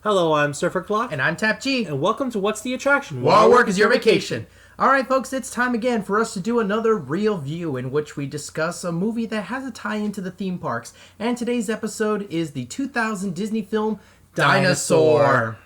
Hello, I'm SurferClock. And I'm TAP-G. And welcome to What's the Attraction? While work is your vacation. Alright folks, it's time again for us to do another Real View in which we discuss a movie that has a tie into the theme parks. And today's episode is the 2000 Disney film, Dinosaur.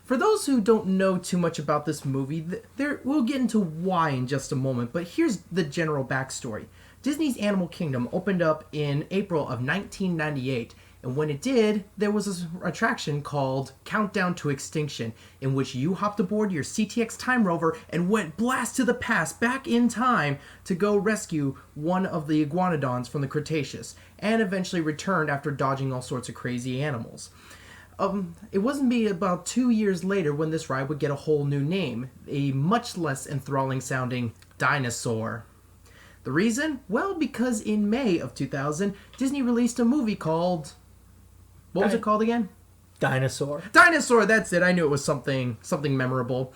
For those who don't know too much about this movie, we'll get into why in just a moment, but here's the general backstory. Disney's Animal Kingdom opened up in April of 1998. And when it did, there was this attraction called Countdown to Extinction, in which you hopped aboard your CTX Time Rover and went blast to the past back in time to go rescue one of the iguanodons from the Cretaceous, and eventually returned after dodging all sorts of crazy animals. It wasn't about 2 years later when this ride would get a whole new name, a much less enthralling sounding Dinosaur. The reason? Well, because in May of 2000, Disney released a movie called... What was it called again? Dinosaur. Dinosaur, that's it. I knew it was something memorable.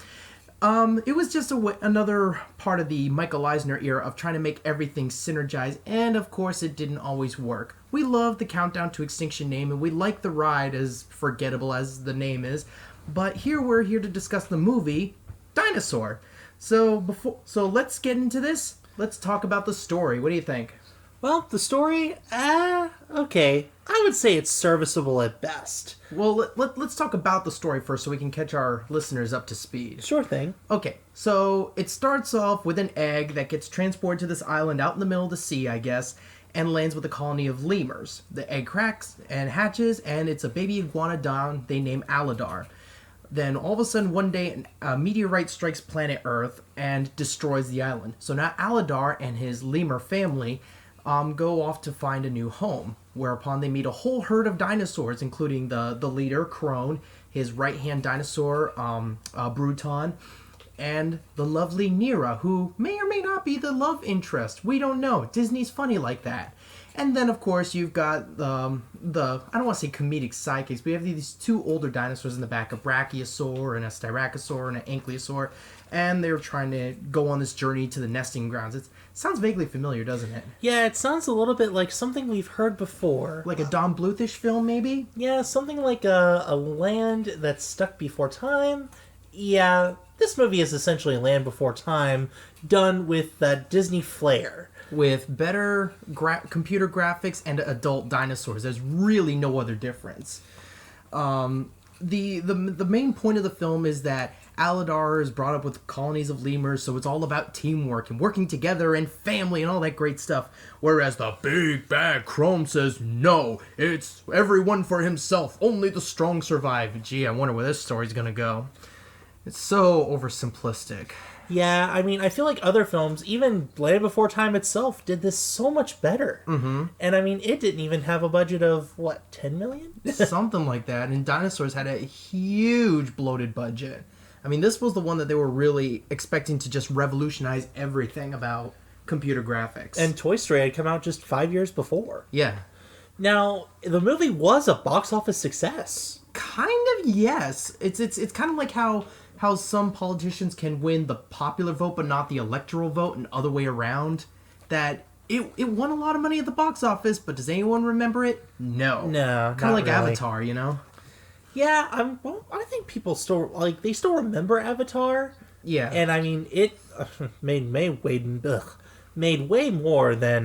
It was just another part of the Michael Eisner era of trying to make everything synergize, and of course it didn't always work. We love the Countdown to Extinction name, and we like the ride, as forgettable as the name is, but we're here to discuss the movie, Dinosaur. So let's get into this. Let's talk about the story. What do you think? Well, the story, okay. I would say it's serviceable at best. Well, let's talk about the story first so we can catch our listeners up to speed. Sure thing. Okay, so it starts off with an egg that gets transported to this island out in the middle of the sea, I guess, and lands with a colony of lemurs. The egg cracks and hatches, and it's a baby iguanodon they name Aladar. Then all of a sudden, one day, a meteorite strikes planet Earth and destroys the island. So now Aladar and his lemur family go off to find a new home, whereupon they meet a whole herd of dinosaurs, including the leader, Crone, his right-hand dinosaur, Bruton, and the lovely Nera, who may or may not be the love interest. We don't know. Disney's funny like that. And then, of course, you've got I don't want to say comedic sidekicks, but you have these two older dinosaurs in the back, a Brachiosaur and a Styracosaur and an Ankylosaur, and they're trying to go on this journey to the nesting grounds. It sounds vaguely familiar, doesn't it? Yeah, it sounds a little bit like something we've heard before. Like a Don Bluth-ish film, maybe? Yeah, something like a Land That's Stuck Before Time. Yeah, this movie is essentially Land Before Time, done with that Disney flair. With better computer graphics and adult dinosaurs. There's really no other difference. The main point of the film is that Aladar is brought up with colonies of lemurs, so it's all about teamwork and working together and family and all that great stuff. Whereas the big bad Chrome says, no, it's everyone for himself, only the strong survive. Gee, I wonder where this story's gonna go. It's so oversimplistic. Yeah, I mean, I feel like other films, even Land Before Time itself, did this so much better. Mm-hmm. And I mean, it didn't even have a budget of, what, 10 million? Something like that. And Dinosaurs had a huge bloated budget. I mean, this was the one that they were really expecting to just revolutionize everything about computer graphics. And Toy Story had come out just 5 years before. Yeah. Now, the movie was a box office success. Kind of, yes. It's kind of like how some politicians can win the popular vote but not the electoral vote, and other way around. That it won a lot of money at the box office, but does anyone remember it? No. No, kind of like really. Avatar, you know? Yeah, well, I think people still remember Avatar. Yeah. And I mean, it made way more than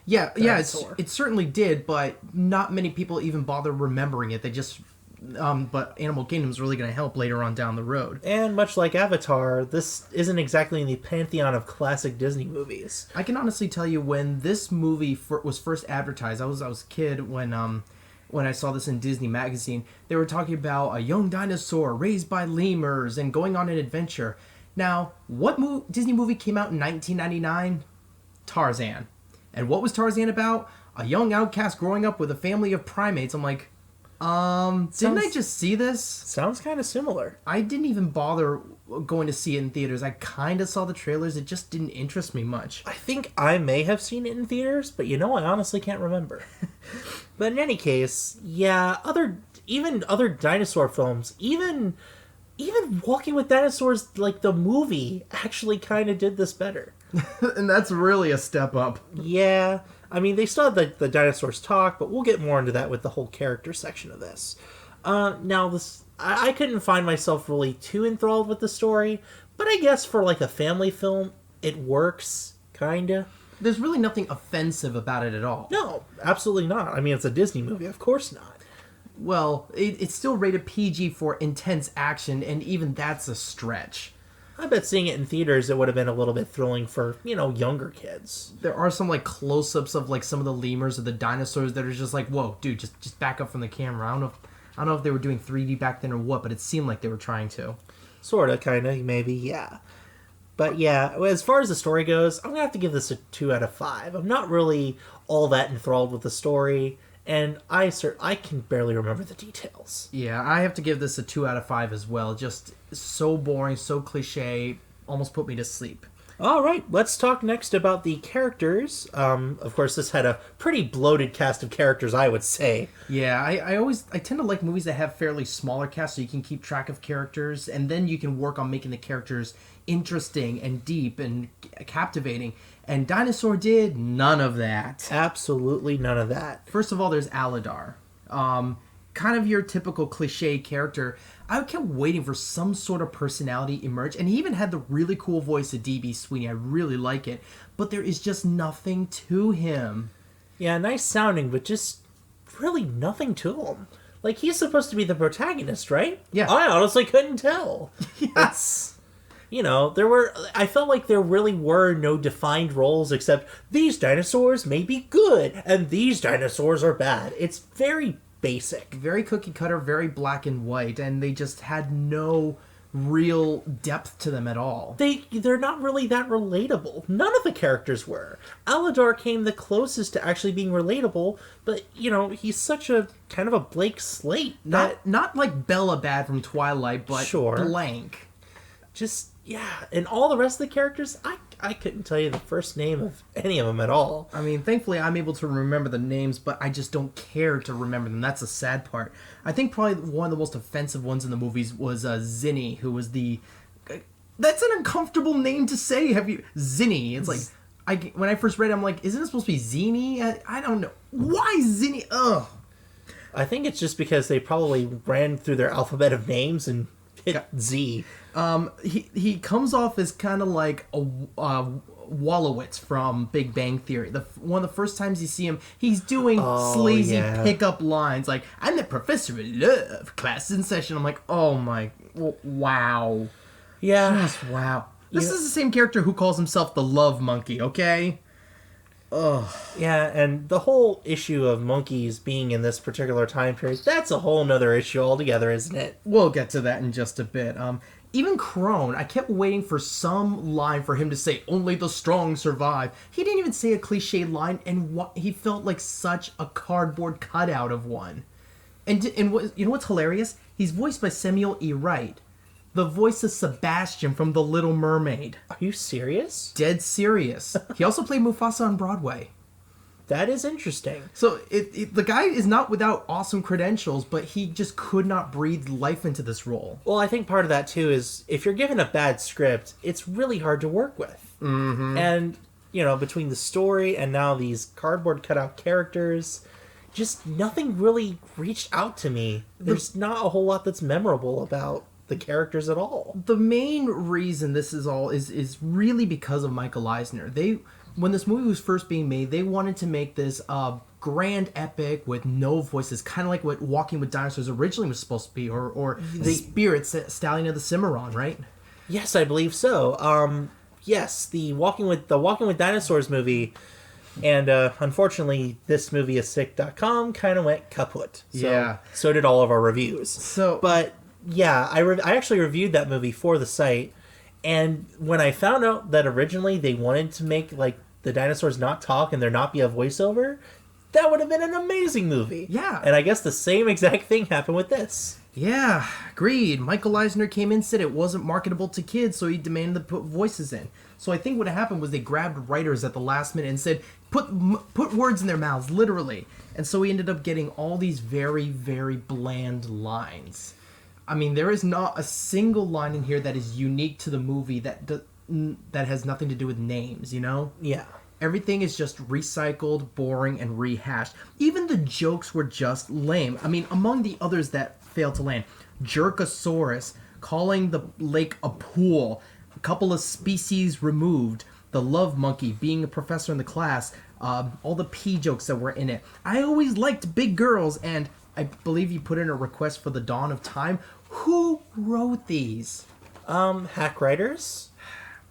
Dinosaur. It certainly did, but not many people even bother remembering it. They just but Animal Kingdom's really going to help later on down the road. And much like Avatar, this isn't exactly in the pantheon of classic Disney movies. I can honestly tell you, when this movie was first advertised, I was a kid when I saw this in Disney Magazine. They were talking about a young dinosaur raised by lemurs and going on an adventure. Now, what Disney movie came out in 1999? Tarzan. And what was Tarzan about? A young outcast growing up with a family of primates. I'm like, didn't I just see this? Sounds kind of similar. I didn't even bother going to see it in theaters. I kind of saw the trailers. It just didn't interest me much. I think I may have seen it in theaters, but I honestly can't remember. But in any case, yeah, even other dinosaur films, even Walking with Dinosaurs, like the movie, actually kind of did this better. And that's really a step up. Yeah. I mean, they still have the dinosaurs talk, but we'll get more into that with the whole character section of this. Now this I couldn't find myself really too enthralled with the story, but I guess for like a family film, it works kinda. There's really nothing offensive about it at all. No, absolutely not. I mean, it's a Disney movie, of course not. Well, it's still rated PG for intense action, and even that's a stretch. I bet seeing it in theaters, it would have been a little bit thrilling for, younger kids. There are some like close-ups of like some of the lemurs or the dinosaurs that are just like, whoa, dude, just back up from the camera. I don't know if they were doing 3D back then or what, but it seemed like they were trying to. Sorta, kinda, maybe, yeah. But yeah, as far as the story goes, I'm gonna have to give this a 2 out of 5. I'm not really all that enthralled with the story, and I can barely remember the details. Yeah, I have to give this a 2 out of 5 as well. Just so boring, so cliche, almost put me to sleep. All right, let's talk next about the characters. Of course, this had a pretty bloated cast of characters, I would say. Yeah, I tend to like movies that have fairly smaller casts so you can keep track of characters, and then you can work on making the characters interesting and deep and captivating. And Dinosaur did none of that. Absolutely none of that. First of all, there's Aladar. Kind of your typical cliche character. I kept waiting for some sort of personality emerge, and he even had the really cool voice of D.B. Sweeney. I really like it, but there is just nothing to him. Yeah, nice sounding, but just really nothing to him. Like, he's supposed to be the protagonist, right? Yeah. I honestly couldn't tell. Yes. I felt like there really were no defined roles except these dinosaurs may be good and these dinosaurs are bad. It's very basic. Very cookie cutter, very black and white, and they just had no real depth to them at all. They're not really that relatable. None of the characters were. Aladar came the closest to actually being relatable, but he's such a kind of a blank slate. Not like Bella Bad from Twilight, but sure. Blank. Yeah, and all the rest of the characters, I couldn't tell you the first name of any of them at all. I mean, thankfully I'm able to remember the names, but I just don't care to remember them. That's the sad part. I think probably one of the most offensive ones in the movies was Zinni, who was the... That's an uncomfortable name to say. Zinni. It's like... When I first read it, I'm like, isn't it supposed to be Zini? I don't know. Why Zinni? Ugh. I think it's just because they probably ran through their alphabet of names and hit Z. He comes off as kind of like a Wallowitz from Big Bang Theory. One of the first times you see him, he's doing sleazy pickup lines like, "I'm the professor of love, class in session." I'm like, oh my, wow. Yeah. Just wow. This is the same character who calls himself the Love Monkey, okay? Ugh. Yeah, and the whole issue of monkeys being in this particular time period, that's a whole nother issue altogether, isn't it? We'll get to that in just a bit. Even Crone, I kept waiting for some line for him to say, "Only the strong survive." He didn't even say a cliche line, and he felt like such a cardboard cutout of one. And what's hilarious? He's voiced by Samuel E. Wright, the voice of Sebastian from The Little Mermaid. Are you serious? Dead serious. He also played Mufasa on Broadway. That is interesting. So the guy is not without awesome credentials, but he just could not breathe life into this role. Well, I think part of that, too, is if you're given a bad script, it's really hard to work with. Mm-hmm. And, between the story and now these cardboard cutout characters, just nothing really reached out to me. There's not a whole lot that's memorable about the characters at all. The main reason this is all is really because of Michael Eisner. When this movie was first being made, they wanted to make this grand epic with no voices, kind of like what Walking with Dinosaurs originally was supposed to be, or the Spirits, Stallion of the Cimarron, right? Yes, I believe so. Yes, the Walking with Dinosaurs movie, and unfortunately, this movie is sick.com kind of went kaput. So did all of our reviews. But yeah, I actually reviewed that movie for the site. And when I found out that originally they wanted to make, like, the dinosaurs not talk and there not be a voiceover, that would have been an amazing movie. Yeah. And I guess the same exact thing happened with this. Yeah, agreed. Michael Eisner came in and said it wasn't marketable to kids, so he demanded to put voices in. So I think what happened was they grabbed writers at the last minute and said, put words in their mouths, literally. And so we ended up getting all these very, very bland lines. I mean, there is not a single line in here that is unique to the movie that has nothing to do with names, Yeah. Everything is just recycled, boring, and rehashed. Even the jokes were just lame. I mean, among the others that failed to land. Jerkosaurus, calling the lake a pool, a couple of species removed, the love monkey being a professor in the class, all the pee jokes that were in it. I always liked big girls, and I believe you put in a request for the Dawn of Time. Who wrote these? Hack writers?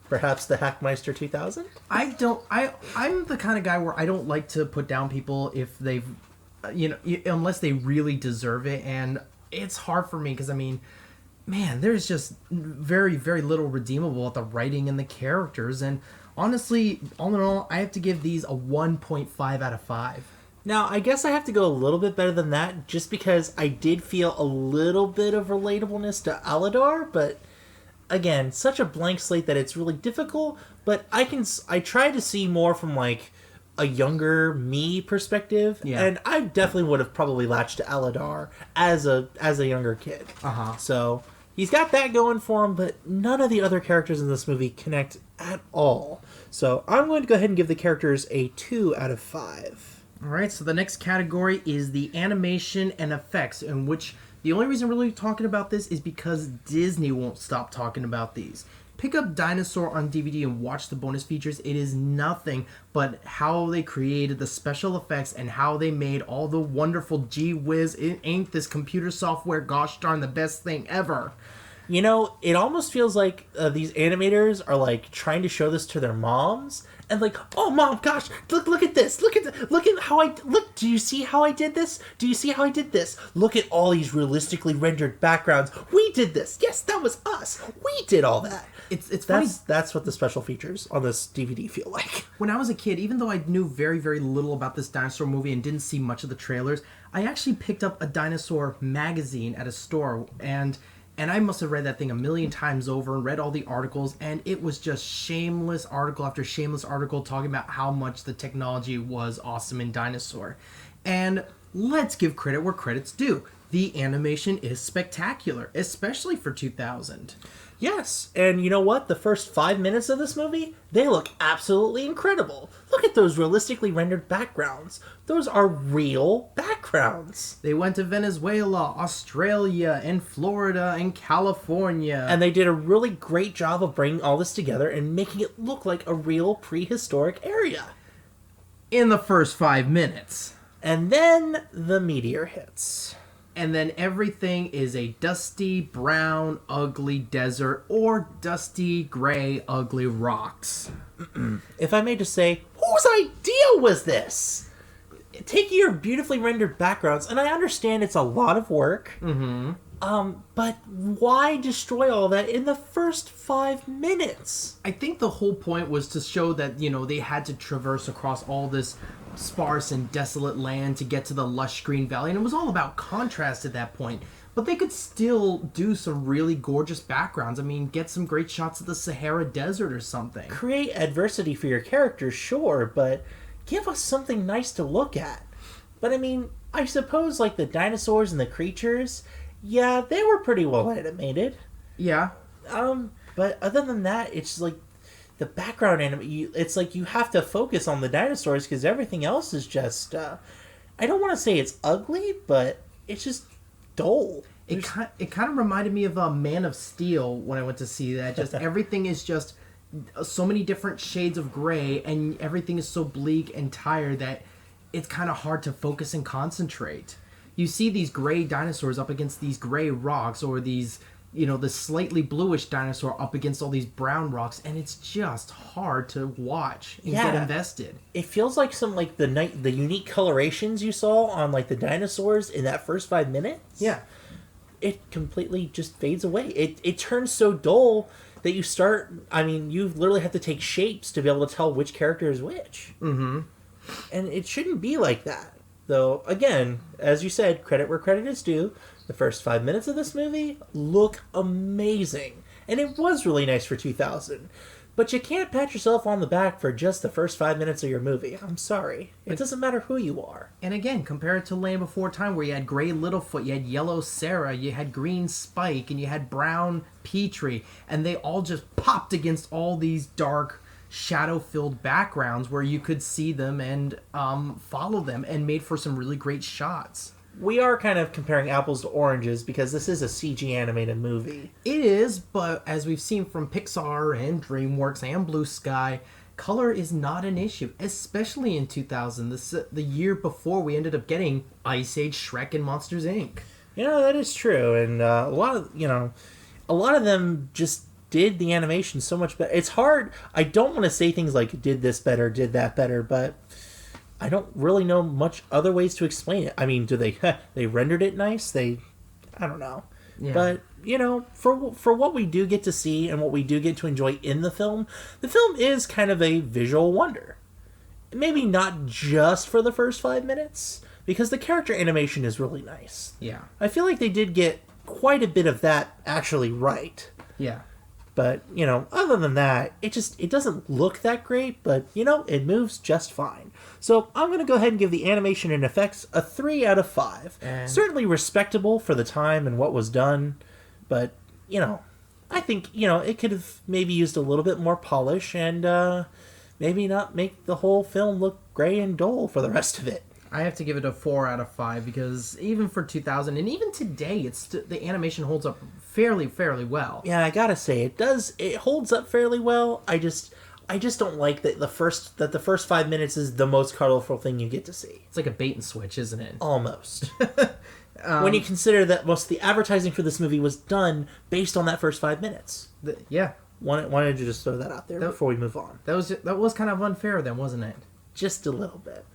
Perhaps the Hackmeister 2000? I'm the kind of guy where I don't like to put down people if they've, unless they really deserve it, and it's hard for me because, I mean, man, there's just very, very little redeemable at the writing and the characters, and honestly, all in all, I have to give these a 1.5 out of 5. Now, I guess I have to go a little bit better than that, just because I did feel a little bit of relatableness to Aladar, but again, such a blank slate that it's really difficult, but I try to see more from, like, a younger me perspective, and I definitely would have probably latched to Aladar as a younger kid. So he's got that going for him, but none of the other characters in this movie connect at all. So I'm going to go ahead and give the characters a 2 out of 5. All right, so the next category is the animation and effects, in which the only reason we're really talking about this is because Disney won't stop talking about these. Pick up Dinosaur on DVD and watch the bonus features. It is nothing but how they created the special effects and how they made all the wonderful gee whiz. It ain't this computer software, gosh darn, the best thing ever. You know, it almost feels like these animators are like trying to show this to their moms, and like, oh mom, gosh, look at this, look at how I look. Do you see how I did this? Do you see how I did this? Look at all these realistically rendered backgrounds. We did this. Yes, that was us. We did all that. It's funny. That's what the special features on this DVD feel like. When I was a kid, even though I knew very, very little about this dinosaur movie and didn't see much of the trailers, I actually picked up a Dinosaur magazine at a store, and I must have read that thing a million times over and read all the articles, and it was just shameless article after shameless article talking about how much the technology was awesome in Dinosaur. And let's give credit where credit's due. The animation is spectacular, especially for 2000. Yes, and you know what? The first 5 minutes of this movie, they look absolutely incredible. Look at those realistically rendered backgrounds. Those are real backgrounds. They went to Venezuela, Australia, and Florida, and California. And they did a really great job of bringing all this together and making it look like a real prehistoric area. In the first 5 minutes. And then the meteor hits. And then everything is a dusty, brown, ugly desert or dusty, gray, ugly rocks. If I may just say, whose idea was this? Taking your beautifully rendered backgrounds, and I understand it's a lot of work, but why destroy all that in the first 5 minutes? I think the whole point was to show that, they had to traverse across all this sparse and desolate land to get to the lush green valley, and it was all about contrast at that point. But they could still do some really gorgeous backgrounds. I mean, get some great shots of the Sahara Desert or something. Create adversity for your characters, sure, but give us something nice to look at. But I mean, I suppose like the dinosaurs and the creatures, yeah, they were pretty well animated. Yeah. But other than that, it's like the background it's like you have to focus on the dinosaurs because everything else is just I don't want to say it's ugly, but it's just dull. It kind of reminded me of Man of Steel when I went to see that. Just everything is just so many different shades of gray, and everything is so bleak and tired that it's kind of hard to focus and concentrate. You see these gray dinosaurs up against these gray rocks, or these, the slightly bluish dinosaur up against all these brown rocks, and it's just hard to watch and get invested. It feels like some like the unique colorations you saw on like the dinosaurs in that first 5 minutes. Yeah. It completely just fades away. It turns so dull that you literally have to take shapes to be able to tell which character is which. Mm-hmm. And it shouldn't be like that. Though, again, as you said, credit where credit is due. The first 5 minutes of this movie look amazing. And it was really nice for 2000. But you can't pat yourself on the back for just the first 5 minutes of your movie. I'm sorry. It doesn't matter who you are. And again, compare it to Land Before Time, where you had gray Littlefoot, you had yellow Sarah, you had green Spike, and you had brown Petrie. And they all just popped against all these dark, shadow-filled backgrounds where you could see them and follow them, and made for some really great shots. we are kind of comparing apples to oranges because this is a CG animated movie. It is, but as we've seen from Pixar and DreamWorks and Blue Sky, color is not an issue, especially in 2000, the year before we ended up getting Ice Age, Shrek, and Monsters, Inc. That is true, and a lot of them just did the animation so much better. It's hard. I don't want to say things like did this better, did that better, but I don't really know much other ways to explain it. I mean, do they rendered it nice? I don't know. Yeah. But, for what we do get to see and what we do get to enjoy in the film is kind of a visual wonder. Maybe not just for the first 5 minutes, because the character animation is really nice. Yeah. I feel like they did get quite a bit of that actually right. Yeah. But, other than that, it doesn't look that great, but, it moves just fine. So I'm going to go ahead and give the animation and effects a 3 out of 5. Certainly respectable for the time and what was done, but, I think, it could have maybe used a little bit more polish and maybe not make the whole film look gray and dull for the rest of it. I have to give it a 4 out of 5 because even for 2000 and even today, the animation holds up fairly well. Yeah, I gotta say it does. It holds up fairly well. I just don't like that the first 5 minutes is the most colorful thing you get to see. It's like a bait and switch, isn't it? Almost. When you consider that most of the advertising for this movie was done based on that first 5 minutes. Yeah. Wanted to just throw that out there before we move on. That was kind of unfair then, wasn't it? Just a little bit.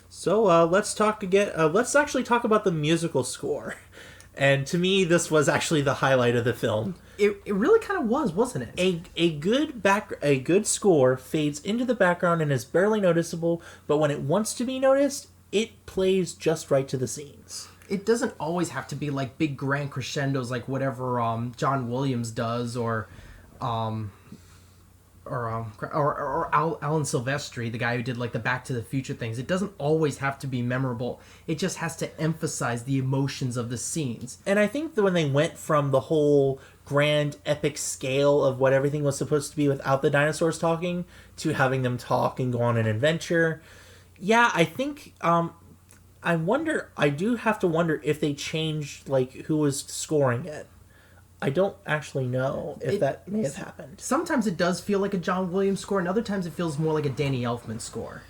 So let's actually talk about the musical score. And to me, this was actually the highlight of the film. It really kind of was, wasn't it? A good score fades into the background and is barely noticeable, but when it wants to be noticed, it plays just right to the scenes. It doesn't always have to be like big grand crescendos like whatever John Williams does or Alan Silvestri, the guy who did like the Back to the Future things. It doesn't always have to be memorable. It just has to emphasize the emotions of the scenes. And I think that when they went from the whole grand epic scale of what everything was supposed to be without the dinosaurs talking to having them talk and go on an adventure, yeah, I think I do have to wonder if they changed like who was scoring it. I don't actually know if that may have happened. Sometimes it does feel like a John Williams score, and other times it feels more like a Danny Elfman score.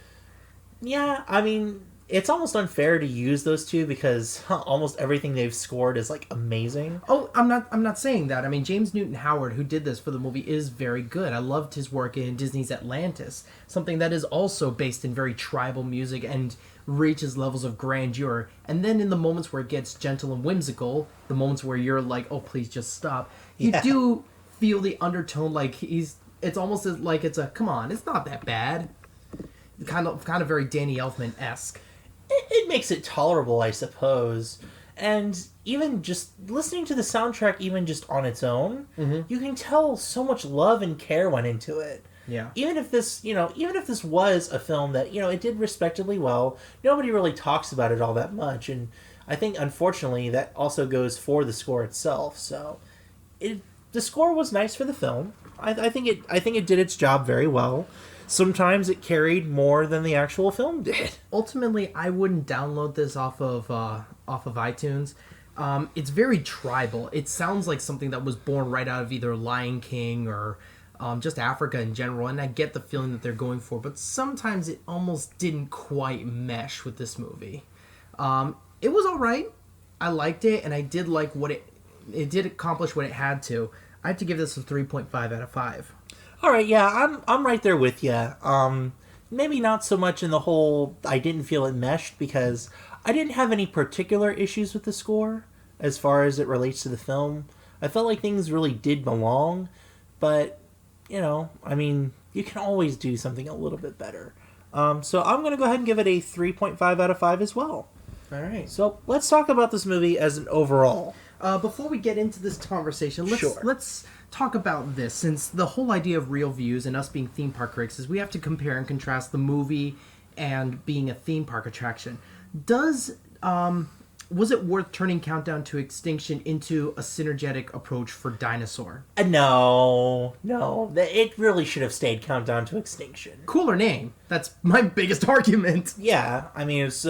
Yeah, I mean, it's almost unfair to use those two because almost everything they've scored is like amazing. Oh, I'm not saying that. I mean, James Newton Howard, who did this for the movie, is very good. I loved his work in Disney's Atlantis, something that is also based in very tribal music and reaches levels of grandeur. And then in the moments where it gets gentle and whimsical, the moments where you're like, oh, please just stop, you do feel the undertone like it's almost like it's a, come on, it's not that bad. Kind of very Danny Elfman-esque. It makes it tolerable, I suppose. And even just listening to the soundtrack, even just on its own, you can tell so much love and care went into it. Yeah. Even if this was a film that, it did respectably well, nobody really talks about it all that much. And I think, unfortunately, that also goes for the score itself. So, the score was nice for the film. I think it did its job very well. Sometimes it carried more than the actual film did. Ultimately, I wouldn't download this off of iTunes. It's very tribal. It sounds like something that was born right out of either Lion King or just Africa in general, and I get the feeling that they're going for, but sometimes it almost didn't quite mesh with this movie. It was all right. I liked it, and I did like what it did accomplish what it had to. I have to give this a 3.5 out of 5. All right, yeah, I'm right there with you. Maybe not so much in the whole I didn't feel it meshed because I didn't have any particular issues with the score as far as it relates to the film. I felt like things really did belong, but, I mean, you can always do something a little bit better. So I'm going to go ahead and give it a 3.5 out of 5 as well. All right. So let's talk about this movie as an overall. Before we get into this conversation, let's talk about this, since the whole idea of Real Views and us being theme park critics is we have to compare and contrast the movie and being a theme park attraction. Was it worth turning Countdown to Extinction into a synergetic approach for Dinosaur? No. It really should have stayed Countdown to Extinction. Cooler name. That's my biggest argument. Yeah, I mean, it's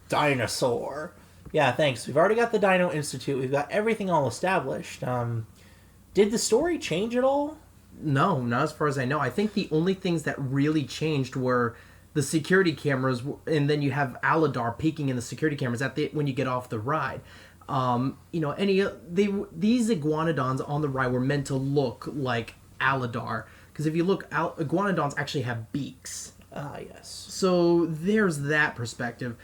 Dinosaur. Yeah, thanks. We've already got the Dino Institute. We've got everything all established. Did the story change at all? No, not as far as I know. I think the only things that really changed were the security cameras, and then you have Aladar peeking in the security cameras when you get off the ride. These iguanodons on the ride were meant to look like Aladar, because if you look, iguanodons actually have beaks. Ah, yes. So there's that perspective.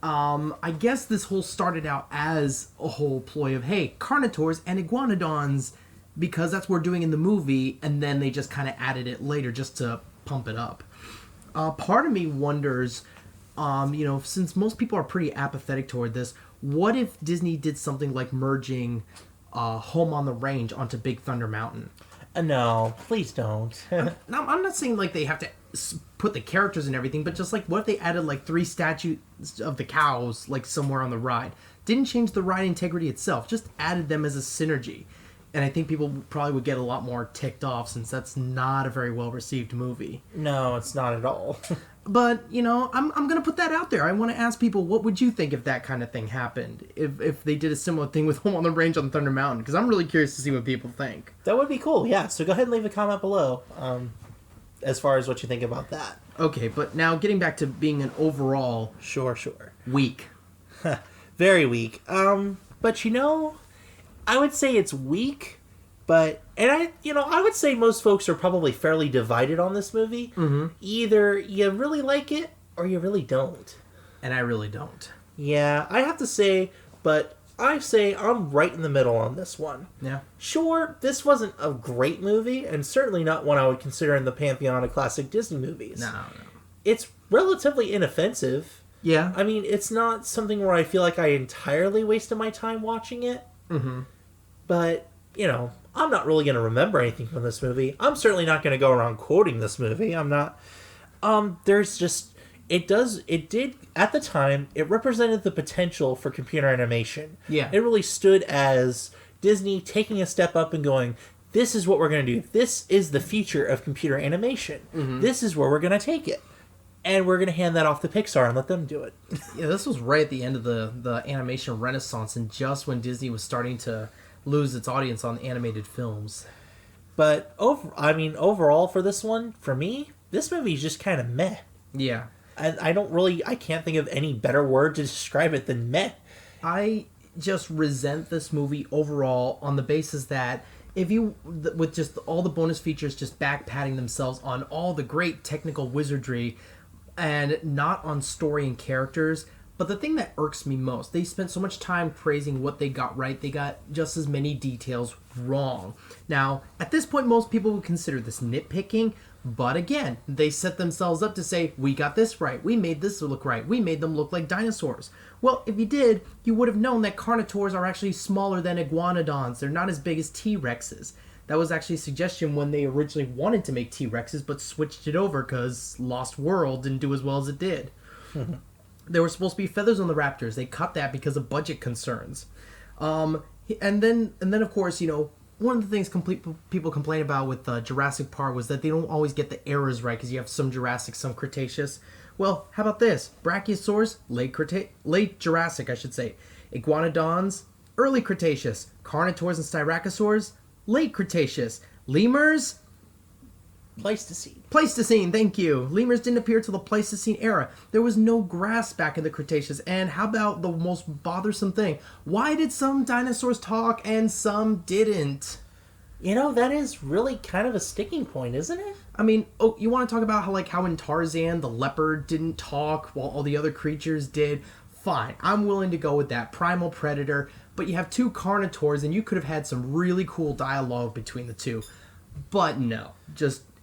I guess this whole started out as a whole ploy of, hey, Carnotaurs and Iguanodons, because that's what we're doing in the movie, and then they just kind of added it later just to pump it up. Part of me wonders, since most people are pretty apathetic toward this, what if Disney did something like merging Home on the Range onto Big Thunder Mountain? No, please don't. Now, I'm not saying like they have to put the characters and everything, but just like what if they added like 3 statues of the cows like somewhere on the ride? Didn't change the ride integrity itself, just added them as a synergy. And I think people probably would get a lot more ticked off since that's not a very well received movie. No, it's not at all. But, I'm going to put that out there. I want to ask people, what would you think if that kind of thing happened? If they did a similar thing with Home on the Range on Thunder Mountain? Because I'm really curious to see what people think. That would be cool, yeah. So go ahead and leave a comment below as far as what you think about that. Okay, but now getting back to being an overall... Sure. Weak. Very weak. But I would say it's weak, but... And I would say most folks are probably fairly divided on this movie. Mm-hmm. Either you really like it, or you really don't. And I really don't. Yeah, I have to say, but I say I'm right in the middle on this one. Yeah. Sure, this wasn't a great movie, and certainly not one I would consider in the pantheon of classic Disney movies. No. It's relatively inoffensive. Yeah. I mean, it's not something where I feel like I entirely wasted my time watching it. Mm-hmm. But, I'm not really going to remember anything from this movie. I'm certainly not going to go around quoting this movie. I'm not. There's just... It did, at the time, it represented the potential for computer animation. Yeah. It really stood as Disney taking a step up and going, this is what we're going to do. This is the future of computer animation. Mm-hmm. This is where we're going to take it. And we're going to hand that off to Pixar and let them do it. Yeah, this was right at the end of the animation renaissance, and just when Disney was starting to lose its audience on animated films. But, overall for this one, for me, this movie is just kind of meh. Yeah. And I can't think of any better word to describe it than meh. I just resent this movie overall on the basis that with just all the bonus features just back-patting themselves on all the great technical wizardry and not on story and characters. But the thing that irks me most, they spent so much time praising what they got right, they got just as many details wrong. Now, at this point, most people would consider this nitpicking, but again, they set themselves up to say, we got this right, we made this look right, we made them look like dinosaurs. Well, if you did, you would have known that Carnotaurs are actually smaller than Iguanodons. They're not as big as T-Rexes. That was actually a suggestion when they originally wanted to make T-Rexes, but switched it over because Lost World didn't do as well as it did. There were supposed to be feathers on the raptors. They cut that because of budget concerns. And then of course, one of the things people complain about with Jurassic Park was that they don't always get the eras right because you have some Jurassic, some Cretaceous. Well, how about this? Brachiosaurs, late Jurassic, I should say. Iguanodons, early Cretaceous. Carnotaurs and Styracosaurs, late Cretaceous. Lemurs, Pleistocene, thank you. Lemurs didn't appear till the Pleistocene era. There was no grass back in the Cretaceous. And how about the most bothersome thing? Why did some dinosaurs talk and some didn't? That is really kind of a sticking point, isn't it? I mean, you want to talk about how in Tarzan the leopard didn't talk while all the other creatures did? Fine, I'm willing to go with that. Primal predator. But you have 2 Carnotaurs and you could have had some really cool dialogue between the 2. But no,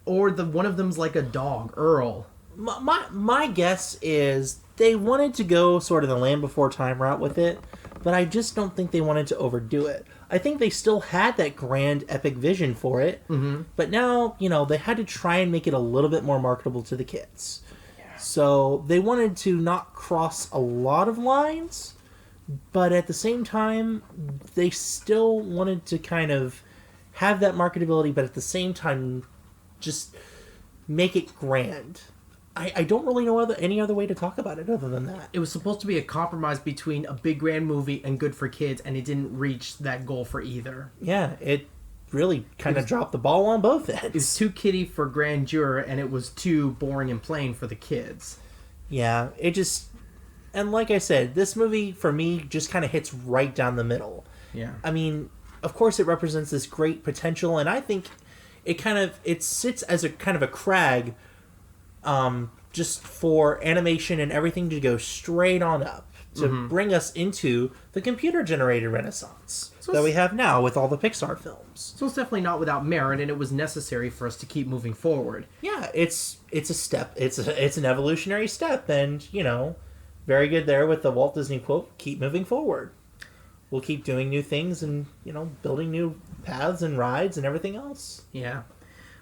or one of them's like a dog, Earl. My guess is they wanted to go sort of the Land Before Time route with it, but I just don't think they wanted to overdo it. I think they still had that grand epic vision for it, but now, they had to try and make it a little bit more marketable to the kids. Yeah. So they wanted to not cross a lot of lines, but at the same time, they still wanted to kind of have that marketability, but at the same time, just make it grand. I don't really know any other way to talk about it other than that. It was supposed to be a compromise between a big grand movie and good for kids, and it didn't reach that goal for either. Yeah, it really kind of dropped the ball on both ends. It was too kiddie for grandeur, and it was too boring and plain for the kids. Yeah, it just... And like I said, this movie, for me, just kind of hits right down the middle. Yeah. I mean, of course it represents this great potential, and I think it sits as a kind of a crag, just for animation and everything to go straight on up, to bring us into the computer-generated renaissance that we have now with all the Pixar films. So it's definitely not without merit, and it was necessary for us to keep moving forward. Yeah, it's a step. It's an evolutionary step, and, you know, very good there with the Walt Disney quote, keep moving forward. We'll keep doing new things and, you know, building new paths and rides and everything else. Yeah.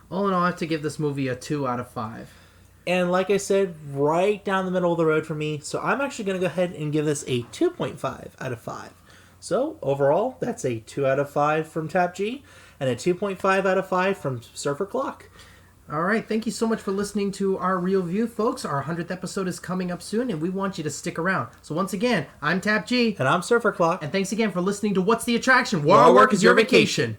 All in all, I have to give this movie a 2 out of 5. And like I said, right down the middle of the road for me. So I'm actually going to go ahead and give this a 2.5 out of 5. So overall, that's a 2 out of 5 from TAP-G and a 2.5 out of 5 from SurferClock. All right, thank you so much for listening to our Real View, folks. Our 100th episode is coming up soon, and we want you to stick around. So once again, I'm TAP-G. And I'm SurferClock. And thanks again for listening to What's the Attraction? Where our work is your vacation.